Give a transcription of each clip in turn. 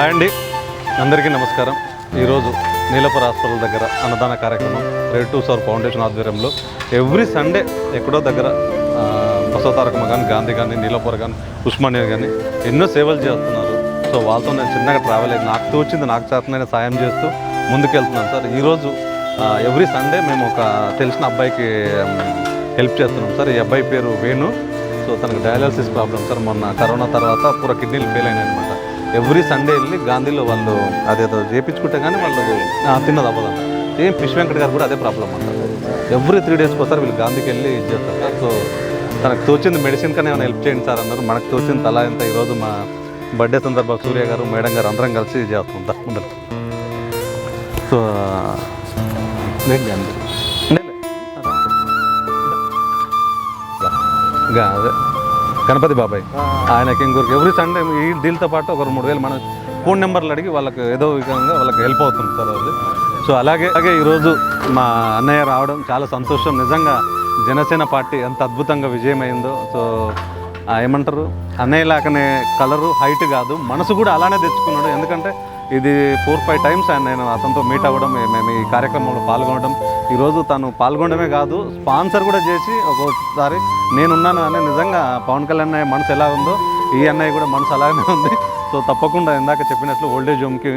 Hi అండి, అందరికీ నమస్కారం. ఈరోజు నీలపూర్ హాస్పిటల్ దగ్గర అన్నదాన కార్యక్రమం రెడ్ టు సర్వ్ ఫౌండేషన్ ఆధ్వర్యంలో ఎవ్రీ సండే ఎక్కడో దగ్గర బసవతారకమ్మ కానీ, గాంధీ కానీ, నీలపూర్ కానీ, ఉస్మానియా కానీ ఎన్నో సేవలు చేస్తున్నారు. సో వాళ్ళతో నేను చిన్నగా ట్రావెల్ అయ్యి నాకు తోచింది నాకు చేతనైనా సాయం చేస్తూ ముందుకెళ్తున్నాను సార్. ఈరోజు ఎవ్రీ సండే మేము ఒక తెలిసిన అబ్బాయికి హెల్ప్ చేస్తున్నాం సార్. ఈ అబ్బాయి పేరు వేణు. సో తనకు డయాలసిస్ ప్రాబ్లం సార్. మొన్న కరోనా తర్వాత పూర కిడ్నీలు ఫెయిల్ అయినాయి అనమాట. ఎవ్రీ సండే వెళ్ళి గాంధీలో వాళ్ళు అదేదో చేయించుకుంటే కానీ వాళ్ళు తిన్నది అవ్వదంట. సేమ్ ఫిష్ వెంకట్ గారు కూడా అదే ప్రాబ్లం అంటారు. ఎవ్రీ 3 days ఒకసారి వీళ్ళు గాంధీకి వెళ్ళి ఇది చేస్తారు సార్. సో తనకు తోచింది మెడిసిన్ కానీ ఏమైనా హెల్ప్ చేయండి సార్ అన్నారు. మనకు తోచింది తలా ఎంత. ఈరోజు మా బర్త్డే సందర్భంగా సూర్య గారు, మేడం గారు అందరం కలిసి చేస్తుంటాం ముందర. సో అదే గణపతి బాబాయ్ ఆయనకి ఇంకొకరికి ఎవ్రీ సండే ఈ డీల్తో పాటు ఒక 3,000 మన ఫోన్ నెంబర్లు అడిగి వాళ్ళకి ఏదో విధంగా వాళ్ళకి హెల్ప్ అవుతుంది సార్ అది. సో అలాగే ఈరోజు మా అన్నయ్య రావడం చాలా సంతోషం. నిజంగా జనసేన పార్టీ ఎంత అద్భుతంగా విజయమైందో. సో ఏమంటారు, అన్నయ్య లాగానే కలరు హైట్ కాదు, మనసు కూడా అలానే తెచ్చుకున్నాడు. ఎందుకంటే ఇది 4-5 times నేను అతనితో మీట్ అవ్వడం, మేము ఈ కార్యక్రమంలో పాల్గొనడం. ఈరోజు తను పాల్గొనడమే కాదు, స్పాన్సర్ కూడా చేసి ఒక్కోసారి నేనున్నాను అని. నిజంగా పవన్ కళ్యాణ్ అన్నయ్య మనసు ఎలా ఉందో ఈ అన్నయ్య కూడా మనసు అలాగే ఉంది. సో తప్పకుండా ఇందాక చెప్పినట్లు ఓల్డేజ్ హోమ్కి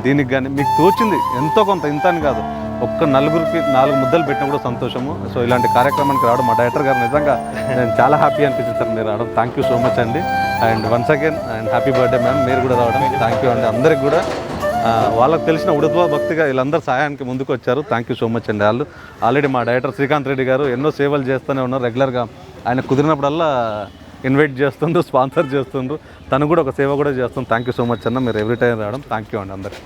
దీనికి కానీ మీకు తోచింది ఎంతో కొంత, ఇంత అని కాదు, ఒక్క నలుగురికి 4 ముద్దలు పెట్టినా కూడా సంతోషము. సో ఇలాంటి కార్యక్రమానికి రావడం మా డైరెక్టర్ గారు నిజంగా నేను చాలా హ్యాపీ అనిపించింది సార్ మీరు రావడం. థ్యాంక్ యూ సో మచ్ అండి. And once again and happy birthday ma'am. మీరు కూడా రావడం థ్యాంక్ యూ అండి. అందరికి కూడా వాళ్ళకి తెలిసిన ఉడత్వ భక్తిగా వీళ్ళందరూ సహాయానికి ముందుకు వచ్చారు. థ్యాంక్ యూ సో మచ్ అండి. వాళ్ళు ఆల్రెడీ మా డైరెక్టర్ శ్రీకాంత్ రెడ్డి గారు ఎన్నో సేవలు చేస్తూనే ఉన్నారు. రెగ్యులర్గా ఆయన కుదిరినప్పుడల్లా ఇన్వైట్ చేస్తుండ్రు, స్పాన్సర్ చేస్తుండ్రు. తను కూడా ఒక సేవ కూడా చేస్తుంది. థ్యాంక్ యూ సో మచ్ అన్న, మీరు ఎవ్రీ టైం రావడం థ్యాంక్ యూ అండి అందరికి.